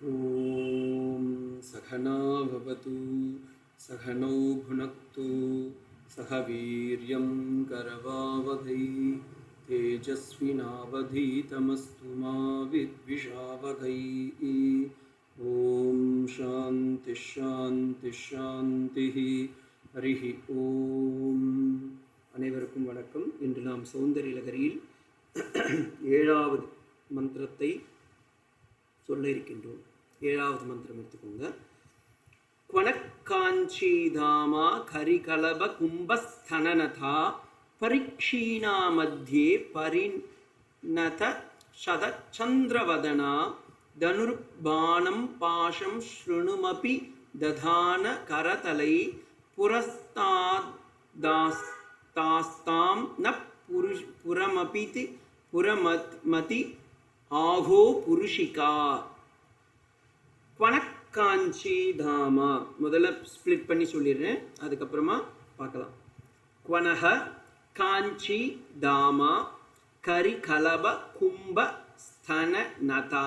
ॐ सहना भवतु सहनौ भुनक्तु सह वीर्यं करवावहै तेजस्विनावधीतमस्तु मा विद्विषावहै। ॐ शान्ति शान्ति शान्तिः हरिः ॐ। அனைவருக்கும் வணக்கம். இன்று நாம் சௌந்தரிய லகரியில் 7வது மந்திரத்தை சொல்ல இருக்கின்றோம். 7வது மந்திரம் எடுத்துக்கோங்க. क्वनक्काञ्चीधामा करिकलभ कुम्भस्थननथा परीक्षीणा मध्ये परिणत शतचन्द्रवदना धनुर्बाणं पाशं शृणुमपि दधान करतलै पुरस्तास्तां न पुरमपिति पुरमति आहो पुरुषिका. क्वनक्काञ्ची धामा முதல்ல ஸ்ப்ளிட் பண்ணி சொல்லிடுறேன், அதுக்கப்புறமா பார்க்கலாம். क्वनः काञ्ची धामा करिकलभ कुम्भ स्तन नता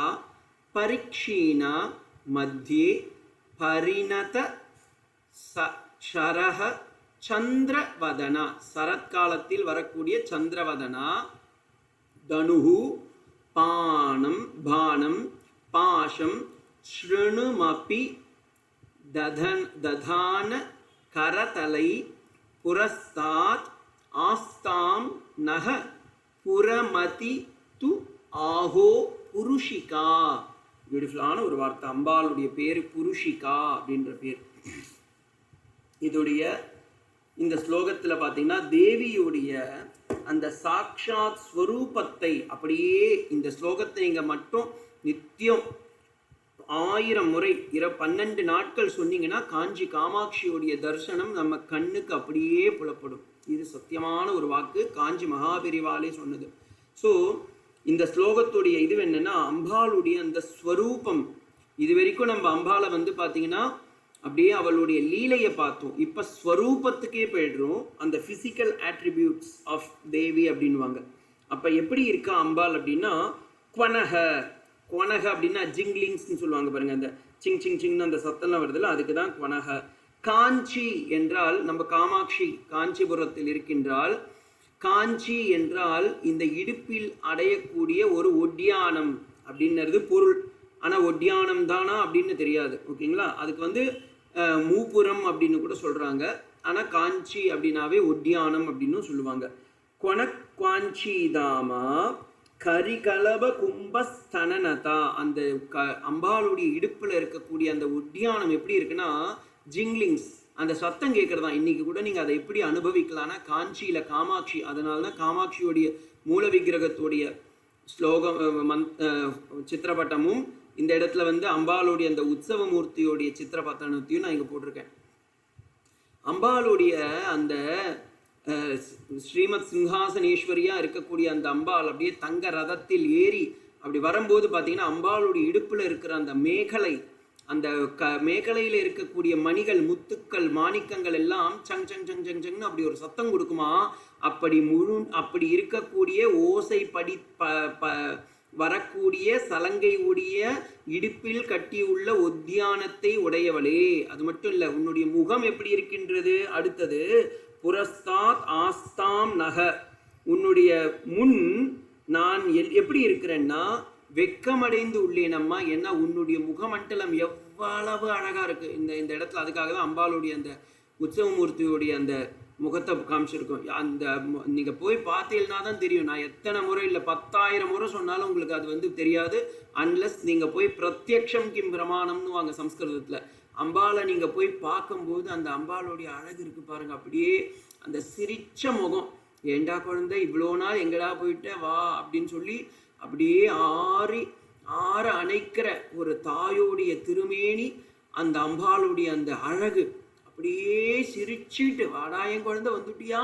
परीक्षीणा मध्ये परिणत शरः சந்திரவதனா, சரத்காலத்தில் வரக்கூடிய சந்திரவதனா, தனுஹு பானம் பானம் பாஷம் ஸ்ருணுமபி ததான கரதலை புரஸ்தாத் ஆஸ்தாம் நக புரமதி து ஆஹோ புருஷிகா. பியூட்டிஃபுல்லான ஒரு வார்த்தை. அம்பாளுடைய பேர் புருஷிகா அப்படின்ற பேர். இதோடைய இந்த ஸ்லோகத்தில் பார்த்தீங்கன்னா தேவியுடைய அந்த சாக்ஷாத் ஸ்வரூபத்தை அப்படியே இந்த ஸ்லோகத்தை இங்கே மட்டும் நித்தியம் 1000 முறை 12 நாட்கள் சொன்னீங்கன்னா காஞ்சி காமாட்சியோடைய தரிசனம் நம்ம கண்ணுக்கு அப்படியே புலப்படும். இது சத்தியமான ஒரு வாக்கு, காஞ்சி மகாபெரிவாலே சொன்னது. ஸோ இந்த ஸ்லோகத்துடைய இது என்னன்னா அம்பாளுடைய அந்த ஸ்வரூபம். இது வரைக்கும் நம்ம அம்பாளை பார்த்தீங்கன்னா அப்படியே அவளுடைய லீலையை பார்த்தோம். இப்போ ஸ்வரூபத்துக்கே போயிடுறோம். அந்த ஃபிசிக்கல் ஆட்ரிபியூட்ஸ் ஆஃப் தேவி அப்படின்வாங்க. அப்போ எப்படி இருக்கா அம்பாள் அப்படின்னா குவனக குவனக அப்படின்னா ஜிங்லிங்ஸ்ன்னு சொல்லுவாங்க பாருங்க, அந்த சிங் சிங் சிங்னு அந்த சத்தம்லாம் வருதுல்ல, அதுக்கு தான் குவனக. காஞ்சி என்றால் நம்ம காமாட்சி காஞ்சிபுரத்தில் இருக்கின்றால். காஞ்சி என்றால் இந்த இடுப்பில் அடையக்கூடிய ஒரு ஒட்டியானம் அப்படின்றது பொருள். ஆனால் ஒட்டியானம் தானா அப்படின்னு தெரியாது, ஓகேங்களா? அதுக்கு மூப்புரம் அப்படின்னு கூட சொல்கிறாங்க. ஆனால் காஞ்சி அப்படின்னாவே ஒட்டியானம் அப்படின்னு சொல்லுவாங்க. கொனக்வாஞ்சி தாமா கரிகலப கும்பஸ்தனனதா, அந்த அம்பாளுடைய இடுப்பில் இருக்கக்கூடிய அந்த ஒட்டியானம் எப்படி இருக்குன்னா ஜிங்லிங்ஸ், அந்த சத்தம் கேட்குறதா. இன்றைக்கி கூட நீங்கள் அதை எப்படி அனுபவிக்கலான்னா காஞ்சியில் காமாட்சி, அதனால தான் காமாட்சியோடைய மூல விக்கிரகத்துடைய ஸ்லோகம் சித்திரப்பட்டமும் இந்த இடத்துல அம்பாளுடைய அந்த உற்சவமூர்த்தியோடைய சித்திரப்பட்டத்தையும் நான் இங்கே போட்டிருக்கேன். அம்பாளுடைய அந்த ஸ்ரீமத் சிங்காசனேஸ்வரியா இருக்கக்கூடிய அந்த அம்பாள் அப்படியே தங்க ரதத்தில் ஏறி அப்படி வரும்போது பார்த்தீங்கன்னா அம்பாளுடைய இடுப்பில் இருக்கிற அந்த மேகலை, அந்த மேகலையில் இருக்கக்கூடிய மணிகள், முத்துக்கள், மாணிக்கங்கள் எல்லாம் சங் சங் சங் சங் சங்னு அப்படி ஒரு சத்தம் கொடுக்குமா. அப்படி இருக்கக்கூடிய ஓசைப்படி வரக்கூடிய சலங்கை உடைய இடுப்பில் கட்டியுள்ள ஒத்தியானத்தை உடையவளே. அது மட்டும் இல்லை, உன்னுடைய முகம் எப்படி இருக்கின்றது. அடுத்தது புரஸ்தாத் ஆஸ்தாம் நக, உன்னுடைய முன் நான் எப்படி இருக்கிறேன்னா வெக்கமடைந்து உள்ளேனம்மா. ஏன்னா உன்னுடைய முகமண்டலம் எவ்வளவு அழகா இருக்கு இந்த இடத்துல. அதுக்காக தான் அம்பாளுடைய அந்த உற்சவமூர்த்தியோடைய அந்த முகத்தை காமிச்சிருக்கோம். அந்த நீங்கள் போய் பார்த்தீங்கன்னா தான் தெரியும். நான் எத்தனை முறை இல்லை 10,000 முறை சொன்னாலும் உங்களுக்கு அது தெரியாது. அன்லஸ் நீங்கள் போய் பிரத்யக்ஷம் கிம் பிரமாணம்னு வாங்க சம்ஸ்கிருதத்தில். அம்பாளை நீங்கள் போய் பார்க்கும்போது அந்த அம்பாளுடைய அழகு இருக்குது பாருங்கள். அப்படியே அந்த சிரிச்ச முகம், ஏண்டா குழந்தை இவ்வளோ நாள் எங்கடா போயிட்ட வா அப்படின்னு சொல்லி அப்படியே ஆற அணைக்கிற ஒரு தாயோடைய திருமேனி அந்த அம்பாளுடைய அந்த அழகு. அப்படியே சிரிச்சிட்டு வாடா என் குழந்தை வந்துட்டியா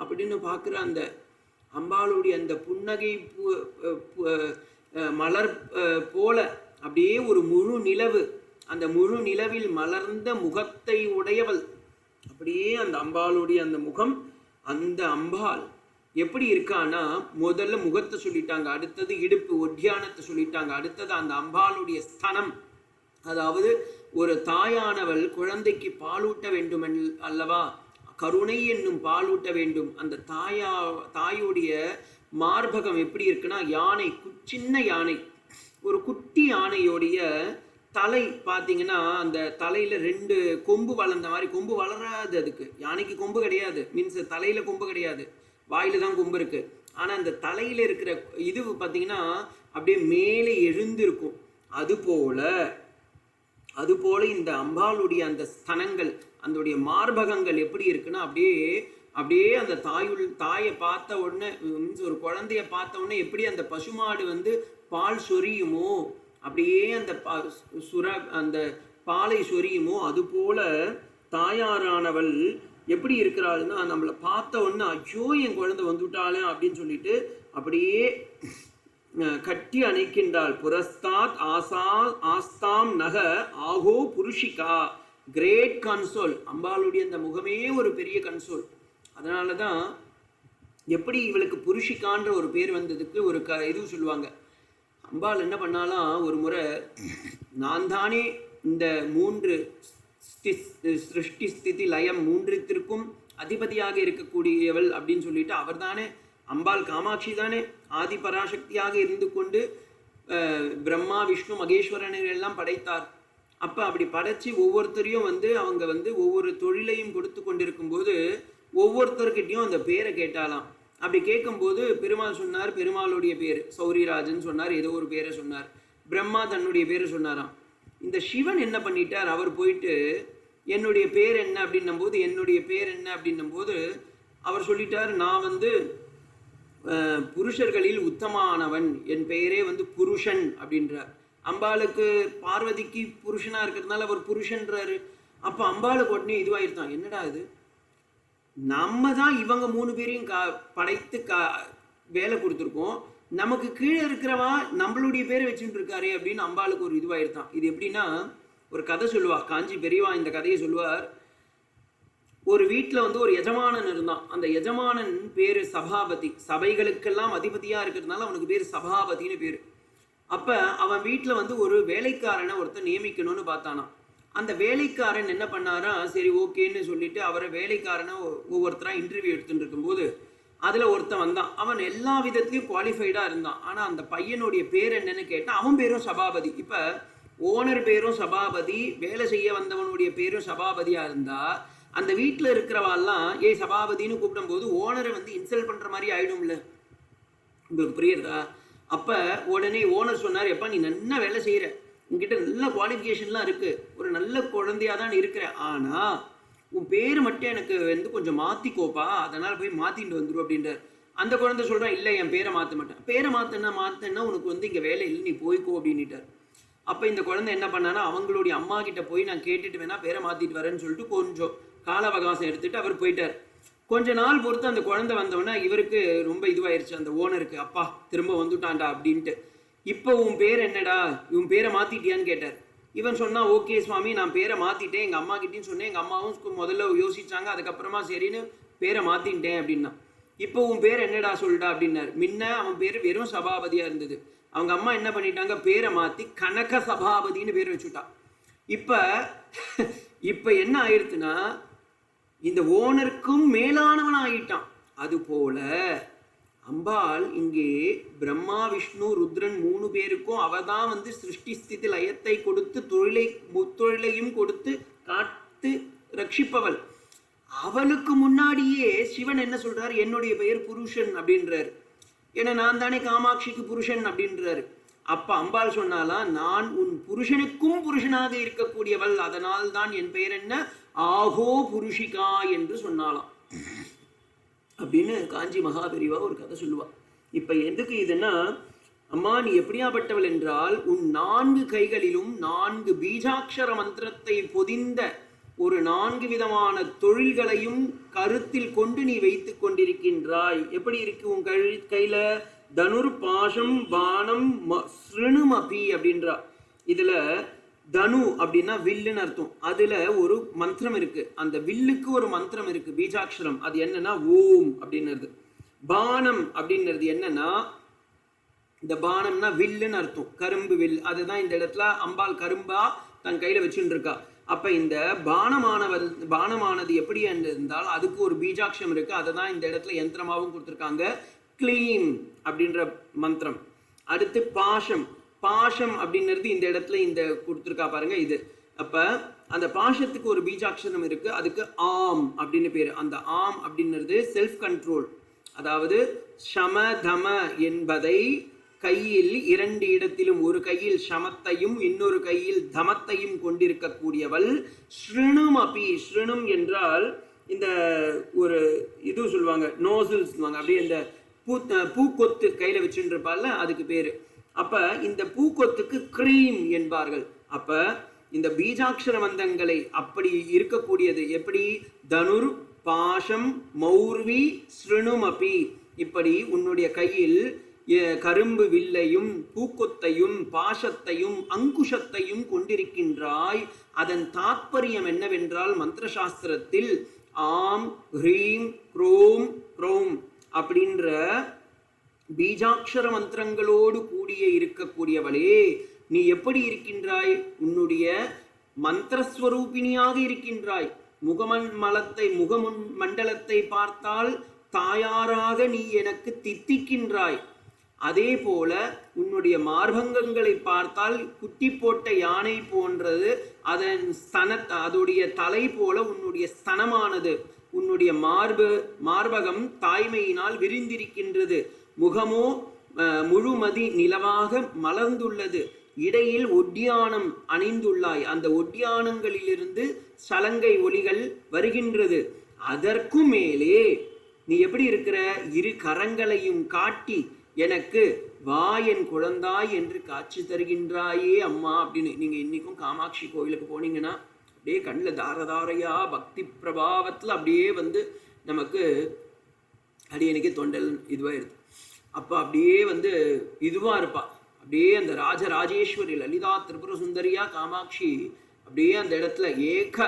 அப்படின்னு பார்க்குற அந்த அம்பாளுடைய அந்த புன்னகை மலர் போல அப்படியே ஒரு முழு நிலவு, அந்த முழு நிலவில் மலர்ந்த முகத்தை உடையவள். அப்படியே அந்த அம்பாளுடைய அந்த முகம். அந்த அம்பாள் எப்படி இருக்கான்னா முதல்ல முகத்தை சொல்லிட்டாங்க, அடுத்தது இடுப்பு ஒட்டியானத்தை சொல்லிட்டாங்க, அடுத்தது அந்த அம்பாளுடைய ஸ்தனம் அதாவது ஒரு தாயானவள் குழந்தைக்கு பாலூட்ட வேண்டும் அல்லவா, கருணை என்னும் பாலூட்ட வேண்டும். அந்த தாயுடைய மார்பகம் எப்படி இருக்குன்னா, யானை, சின்ன யானை, ஒரு குட்டி யானையோடைய தலை பார்த்தீங்கன்னா அந்த தலையில 2 கொம்பு வளர்ந்த மாதிரி, கொம்பு வளராது அதுக்கு, யானைக்கு கொம்பு கிடையாது, மீன்ஸ் தலையில கொம்பு கிடையாது, வாயில தான் கொம்பு இருக்கு. ஆனா அந்த தலையில இருக்கிற இது பார்த்தீங்கன்னா அப்படியே மேலே எழுந்து இருக்கும். அதுபோல இந்த அம்பாளுடைய அந்த ஸ்தனங்கள், அதோடைய மார்பகங்கள் எப்படி இருக்குன்னா அப்படியே அந்த தாயை பார்த்த உடனே, ஒரு குழந்தைய பார்த்த உடனே எப்படி அந்த பசுமாடு வந்து பால் சொரியுமோ, அப்படியே அந்த பாலை சொரியுமோ, அதுபோல தாயாரானவள் எப்படி இருக்கிறாள்னா, நம்மளை பார்த்த உடனே ஐயோ என் குழந்தை வந்துவிட்டாளே அப்படின்னு சொல்லிட்டு அப்படியே கட்டி அணைக்கின்றாள். புரஸ்தாத் ஆஸ்தாம் நக ஆகோ புருஷிகா. Great console. அம்பாளுடைய அந்த முகமே ஒரு பெரிய கன்சோல். அதனாலதான் எப்படி இவளுக்கு புருஷிகான்ற ஒரு பேர் வந்ததுக்கு ஒரு இது சொல்லுவாங்க. அம்பாள் என்ன பண்ணாலாம், ஒரு முறை நான் தானே இந்த 3 சிருஷ்டி ஸ்திதி லயம் 3த்திற்கும் அதிபதியாக இருக்கக்கூடியவள் அப்படின்னு சொல்லிட்டு அவர் தானே, அம்பாள் காமாட்சி தானே ஆதி பராசக்தியாக இருந்து கொண்டு பிரம்மா விஷ்ணு மகேஸ்வரனை எல்லாம் படைத்தார். அப்போ அப்படி படைச்சி ஒவ்வொருத்தரையும் அவங்க ஒவ்வொரு தொழிலையும் கொடுத்து கொண்டிருக்கும் போது ஒவ்வொருத்தர்கிட்டையும் அந்த பேரை கேட்டாலாம். அப்படி கேட்கும்போது பெருமாள் சொன்னார், பெருமாளுடைய பேர் சௌரிராஜன் சொன்னார், ஏதோ ஒரு பேரை சொன்னார். பிரம்மா தன்னுடைய பேரை சொன்னாராம். இந்த சிவன் என்ன பண்ணிட்டார், அவர் போயிட்டு என்னுடைய பேர் என்ன அப்படின்னும் போது அவர் சொல்லிட்டார், நான் புருஷர்களில் உத்தமானவன், என் பெயரே புருஷன் அப்படின்றார். அம்பாளுக்கு பார்வதிக்கு புருஷனா இருக்கிறதுனால அவர் புருஷன்றாரு. அப்போ அம்பாளுக்கு உடனே இதுவாயிருந்தான், என்னடா இது, நம்ம தான் இவங்க 3 பேரையும் படைத்து வேலை கொடுத்துருக்கோம், நமக்கு கீழே இருக்கிறவா நம்மளுடைய பேரை வச்சுட்டு இருக்காரு அப்படின்னு அம்பாளுக்கு ஒரு இதுவாயிருந்தான். இது எப்படின்னா, ஒரு கதை சொல்லுவா, காஞ்சி பெரியவா இந்த கதையை சொல்லுவார். ஒரு வீட்டில் ஒரு எஜமானன் இருந்தான். அந்த எஜமானன் பேரு சபாபதி. சபைகளுக்கெல்லாம் அதிபதியா இருக்கிறதுனால அவனுக்கு பேர் சபாபதினு பேரு. அப்ப அவன் வீட்டில் ஒரு வேலைக்காரனை ஒருத்தர் நியமிக்கணும்னு பார்த்தானா. அந்த வேலைக்காரன் என்ன பண்ணாரா, சரி ஓகேன்னு சொல்லிட்டு அவரை வேலைக்காரனை ஒவ்வொருத்தரா இன்டர்வியூ எடுத்துட்டு இருக்கும்போது அதுல ஒருத்தன் வந்தான். அவன் எல்லா விதத்திலையும் குவாலிஃபைடா இருந்தான். ஆனா அந்த பையனுடைய பேர் என்னன்னு கேட்டா அவன் பேரும் சபாபதி. இப்ப ஓனர் பேரும் சபாபதி, வேலை செய்ய வந்தவனுடைய பேரும் சபாபதியா இருந்தா அந்த வீட்டில் இருக்கிறவாள்லாம் சபாபதினு கூப்பிடும் போது ஓனரை இன்சல்ட் பண்ற மாதிரி ஆயிடும்ல. உங்களுக்கு புரியுறதா? அப்ப உடனே ஓனர் சொன்னார், எப்பா நீ நல்லா வேலை செய்யற, உங்ககிட்ட நல்ல குவாலிஃபிகேஷன்லாம் இருக்கு, ஒரு நல்ல குழந்தையா தான் இருக்கிற, ஆனா உன் பேர் மட்டும் எனக்கு கொஞ்சம் மாத்திக்கோப்பா, அதனால போய் மாத்திட்டு வந்துடும் அப்படின்றார். அந்த குழந்தை சொல்றான், இல்லை என் பேரை மாற்ற மாட்டேன், பேரை மாத்தன்னா உனக்கு இங்க வேலை இல்லை, நீ போய்க்கோ அப்படின்னுட்டார். அப்ப இந்த குழந்தை என்ன பண்ணானா, அவங்களுடைய அம்மா கிட்ட போய் நான் கேட்டுட்டு வேணா பேரை மாத்திட்டு வரேன்னு சொல்லிட்டு கொஞ்சம் கால அவகாசம் எடுத்துட்டு அவர் போயிட்டார். கொஞ்ச நாள் பொறுத்து அந்த குழந்தை வந்தவொடனே இவருக்கு ரொம்ப இதுவாயிருச்சு, அந்த ஓனருக்கு, அப்பா திரும்ப வந்துட்டான்டா அப்படின்ட்டு. இப்போ உன் பேர் என்னடா, இவன் பேரை மாத்திட்டியான்னு கேட்டார். இவன் சொன்னா, ஓகே சுவாமி நான் பேரை மாத்திட்டேன், எங்க அம்மா கிட்டேன்னு சொன்னேன், எங்க அம்மாவும் முதல்ல யோசிச்சாங்க, அதுக்கப்புறமா சரின்னு பேரை மாத்திட்டேன் அப்படின்னா. இப்போ உன் பேர் என்னடா சொல்லிட்டா அப்படின்னாரு. முன்ன அவன் பேர் வெறும் சபாபதியா இருந்தது. அவங்க அம்மா என்ன பண்ணிட்டாங்க, பேரை மாத்தி கனக சபாபதினு பேர் வச்சுட்டா. இப்ப என்ன ஆயிடுச்சுன்னா, இந்த ஓனருக்கும் மேலானவன் ஆயிட்டான். அது போல அம்பாள் இங்கே பிரம்மா விஷ்ணு ருத்ரன் 3 பேருக்கும் அவதான் சிருஷ்டி ஸ்திதி லயத்தை கொடுத்து முத்தொழிலையும் கொடுத்து காத்து ரட்சிப்பவள். அவளுக்கு முன்னாடியே சிவன் என்ன சொல்றாரு, என்னுடைய பெயர் புருஷன் அப்படின்றாரு. ஏன்னா நான் தானே காமாட்சிக்கு புருஷன் அப்படின்றாரு. அப்ப அம்பாள் சொன்னாலாம், நான் உன் புருஷனுக்கும் புருஷனாக இருக்கக்கூடியவள், அதனால் தான் என் பெயர் என்ன ஆகோ புருஷிகா என்று சொன்னாலாம் அப்படின்னு காஞ்சி மகாபெரிவா ஒரு கதை சொல்லுவா. இப்ப எதுக்கு இதுன்னா, அம்மா நீ எப்படியாப்பட்டவள் என்றால், உன் 4 கைகளிலும் 4 பீஜாட்சர மந்திரத்தை பொதிந்த ஒரு 4 விதமான தொழில்களையும் கருத்தில் கொண்டு நீ வைத்துக் கொண்டிருக்கின்றாய். எப்படி இருக்கு உன் கையில, தனுர் பாஷம் பானம் ஸ்ருணுமபி அப்படின்றா. இதுல தனு அப்படின்னா வில்லுன்னு அர்த்தம். அதுல ஒரு மந்திரம் இருக்கு, அந்த வில்லுக்கு ஒரு மந்திரம் இருக்கு, பீஜாட்சரம். அது என்னன்னா ஓம் அப்படின்றது. பானம் அப்படின்றது என்னன்னா இந்த பானம்னா வில்லுன்னு அர்த்தம், கரும்பு வில். அதுதான் இந்த இடத்துல அம்பாள் கரும்பா தன் கையில வச்சுட்டு இருக்கா. அப்ப இந்த பானமானது எப்படி இருந்தால் அதுக்கு ஒரு பீஜாட்சம் இருக்கு. அதை தான் இந்த இடத்துல யந்திரமாவும் கொடுத்துருக்காங்க, க்ளீம் அப்படின்ற மந்திரம். அடுத்து பாஷம். பாஷம் அப்படின்றது இந்த இடத்துல இந்த கொடுத்துருக்கா பாருங்க இது. அப்ப அந்த பாஷத்துக்கு ஒரு பீஜாட்சரம் இருக்கு, அதுக்கு ஆம் அப்படின்னு பேரு. அந்த ஆம் அப்படின்றது செல்ஃப் கண்ட்ரோல், அதாவது சம தம என்பதை கையில் இரண்டு இடத்திலும், ஒரு கையில் சமத்தையும் இன்னொரு கையில் தமத்தையும் கொண்டிருக்கக்கூடியவள். ஸ்ருணும் அபி. ஸ்ருணும் என்றால் இந்த ஒரு இது சொல்லுவாங்க, நோசில் சொல்லுவாங்க, அப்படியே இந்த பூக்கொத்து கையில வச்சுட்டு இருப்பால, அதுக்கு பேரு. அப்ப இந்த பூக்கொத்துக்கு கிரீம் என்பார்கள். அப்ப இந்த பீஜாட்சர மந்தங்களை அப்படி இருக்கக்கூடியது எப்படி? தனுர் பாஷம் மௌர்வி ஸ்ருணுமபி. இப்படி உன்னுடைய கையில் கரும்பு வில்லையும் பூக்கொத்தையும் பாஷத்தையும் அங்குஷத்தையும் கொண்டிருக்கின்றாய். அதன் தாற்பயம் என்னவென்றால், மந்திர சாஸ்திரத்தில் ஆம் ஹ்ரீம் க்ரோம் க்ரோம் அப்படின்ற பீஜாட்சர மந்திரங்களோடு கூடிய இருக்கக்கூடியவளே, நீ எப்படி இருக்கின்றாய்? உன்னுடைய மந்திரஸ்வரூபிணியாக இருக்கின்றாய். முகமுன் மண்டலத்தை பார்த்தால் தாயாராக நீ எனக்கு தித்திக்கின்றாய். அதே போல உன்னுடைய மார்பங்கங்களை பார்த்தால் குட்டி போட்ட யானை போன்றது, அதன் அதோடைய தலை போல உன்னுடைய ஸ்தனமானது, உன்னுடைய மார்பகம் தாய்மையினால் விரிந்திருக்கின்றது. முகமோ முழுமதி நிலவாக மலர்ந்துள்ளது. இடையில் ஒட்டியானம் அணிந்துள்ளாய். அந்த ஒட்டியானங்களிலிருந்து சலங்கை ஒலிகள் வருகின்றது. அதற்கும் மேலே நீ எப்படி இருக்கிற? இரு கரங்களையும் காட்டி எனக்கு வா என் குழந்தாய் என்று காட்சி தருகின்றாயே அம்மா அப்படின்னு. நீங்க இன்னைக்கும் காமாட்சி கோயிலுக்கு போனீங்கன்னா அப்படியே கண்ணில் தாரதாரையா பக்தி பிரபாவத்தில் அப்படியே வந்து நமக்கு அடியனுக்கு தொண்டல் இதுவாயிருது. அப்போ அப்படியே வந்து இதுவாக இருப்பா. அப்படியே அந்த ராஜராஜேஸ்வரி லலிதா திரிபுர சுந்தரியா காமாட்சி அப்படியே அந்த இடத்துல ஏக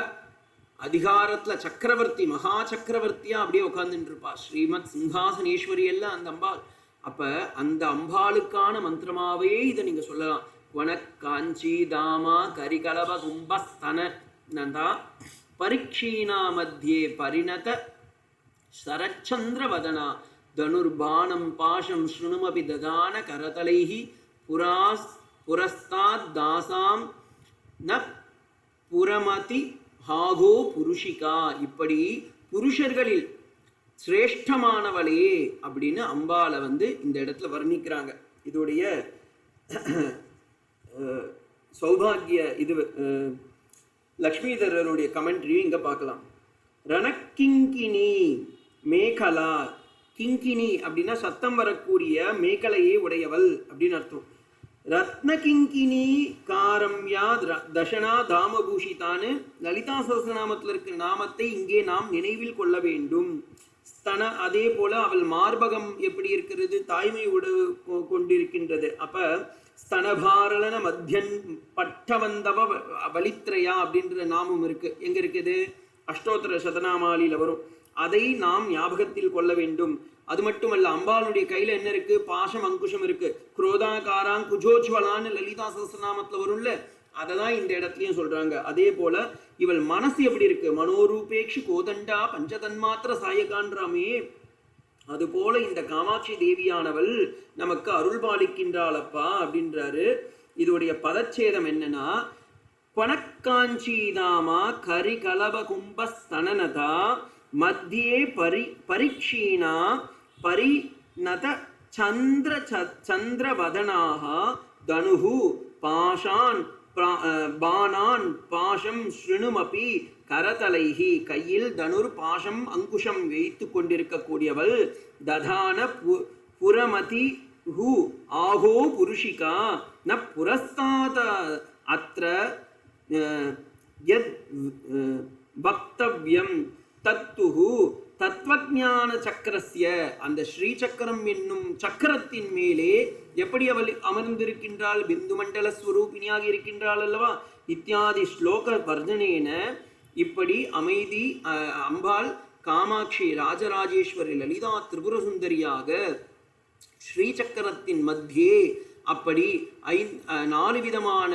அதிகாரத்துல சக்கரவர்த்தி மகா சக்கரவர்த்தியா அப்படியே உட்கார்ந்துட்டு இருப்பா. ஸ்ரீமத் சிங்காசனேஸ்வரி எல்லாம் அந்த அம்பாள். அப்ப அந்த அம்பாளுக்கான மந்திரமாவே இதை நீங்க சொல்லலாம். வனக் காஞ்சி தாமா கரிகலப கும்பஸ்தன நந்தா பரீட்சீனா மத்தியே பரிணத சரச்சந்திர வதனா தனுர்பானம் பாஷம் ஸ்ருணுமபி ததான கரதலைஹி புரஸ்தாத் தாசாம் ந புரமதி ஹாகோ புருஷிகா. இப்படி புருஷர்களில் சிரேஷ்டமானவளே அப்படின்னு அம்பாளை வந்து இந்த இடத்துல வர்ணிக்கிறாங்க. இதோடைய சௌபாகிய இது லக்ஷ்மிதரருடைய கமெண்ட்ரியும் இங்க பார்க்கலாம். ரணக்கிங்கினி மேகலா. கிங்கினி அப்படின்னா சத்தம் வரக்கூடிய மேகலையே உடையவள் அப்படின்னு அர்த்தம். ரத்ன கிங்கினி காரம்யா தசனா தாமபூஷிதான்னு லலிதா சஹஸ்ரநாமத்தில் இருக்கிற நாமத்தை இங்கே நாம் நினைவில் கொள்ள வேண்டும். ஸ்தன, அதே போல அவள் மார்பகம் எப்படி இருக்கிறது? தாய்மையோடு கொண்டிருக்கின்றது. அப்ப ஸ்தனபாரண மத்தியன் பட்டவந்தவ வலித்ரையா அப்படின்ற நாமம் இருக்கு. எங்க இருக்குது? அஷ்டோத்தர சதநாமாலியில வரும். அதை நாம் ஞாபகத்தில் கொள்ள வேண்டும். அது மட்டுமல்ல, அம்பாளுடைய கையில என்ன இருக்கு? பாஷம் அங்குஷம் இருக்கு. குரோதாகாராங் குஜோஜ்வலான்னு லலிதா சஹஸ்ரநாமத்துல வரும்ல, அதை தான் இந்த இடத்துலயும் சொல்றாங்க. அதே போல இவள் மனசு எப்படி இருக்கு? மனோரூபேக்ஷு கோதண்டா பஞ்சதன்மாத்திர சாயகான்றாமே. அது போல இந்த காமாட்சி தேவியானவள் நமக்கு அருள் பாலிக்கின்றாளப்பா அப்படின்றாரு. இதோடைய பதச்சேதம் என்னன்னா, கொனக்காஞ்சிதாமா கரிகலப கும்பஸ்தனனதா மத்தியே பரீட்சீனா பரிணத சந்திரவதனாக தனுஹு பாஷான் பானான் பாஷம் ஸ்ருணுமபி கரதலைஹி. கையில் தனுர் பாஷம் அங்குஷம் வைத்து கொண்டிருக்கக்கூடியவள். ததான புரமதி ஹு ஆகோ புருஷிகா ந புரஸ்தாத அத்ர யத் வக்தவ்யம் தத்துஹு தத்வஞான சக்கரஸ்ய. அந்த ஸ்ரீ சக்கரம் என்னும் சக்கரத்தின் மேலே எப்படி அவள் அமர்ந்திருக்கின்றாள்? பிந்து மண்டல ஸ்வரூபிணியாக இருக்கின்றாள் அல்லவா? இத்தியாதி ஸ்லோக வர்ணனேன இப்படி அமைதி அம்பாள் காமாட்சி ராஜராஜேஸ்வரி லலிதா திரிபுர சுந்தரியாக ஸ்ரீசக்கரத்தின் மத்தியே அப்படி 4 விதமான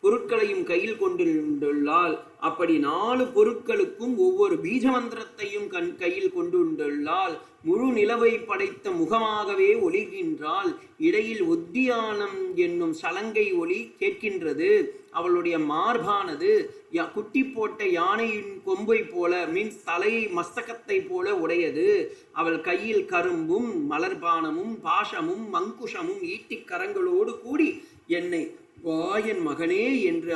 பொருட்களையும் கையில் கொண்டுள்ளால், அப்படி 4 பொருட்களுக்கும் ஒவ்வொரு பீஜ மந்திரத்தையும் கையில் கொண்டுள்ளால், முழு நிலவை படைத்த முகமாகவே ஒளிர்கின்றாள். இடையில் உத்தியானம் என்னும் சலங்கை ஒளி கேட்கின்றது. அவளுடைய மார்பானது குட்டி போட்ட யானையின் கொம்பை போல, மீன்ஸ் தலையை மஸ்தகத்தை போல உடையது. அவள் கையில் கரும்பும் மலர்பானமும் பாசமும் மங்குஷமும் ஈட்டிக் கரங்களோடு கூடி என்னை வாயன் மகனே என்று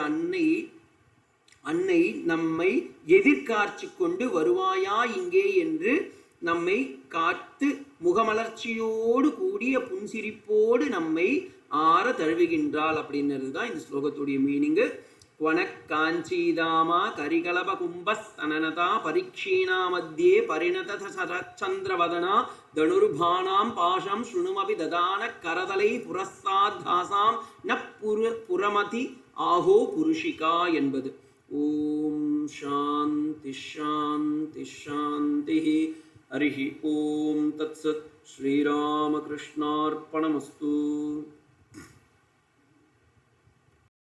அன்னை நம்மை எதிர்காட்சி கொண்டு வருவாயா இங்கே என்று நம்மை காத்து முகமலர்ச்சியோடு கூடிய புன்சிரிப்போடு நம்மை ஆற தழுவுகின்றாள் அப்படின்றது தான் இந்த ஸ்லோகத்துடைய மீனிங்கு. வனக்காஞ்சீதாமா கரிகலப கும்பஸ்தனனதா பரீட்சீணா மத்தியே பரிணத சந்திரவதனா தனுர்பானாம் பாஷம் ஸ்ருணுமபி ததான கரதலை புரஸ்தாத்தாசாம் ந புரமதி ஆஹோ புருஷிகா என்பது. ஓம் சாந்தி சாந்தி சாந்தி. ஹரிஹி ஓம் தத்சத். ஸ்ரீராமகிருஷ்ணார்ப்பணமஸ்து.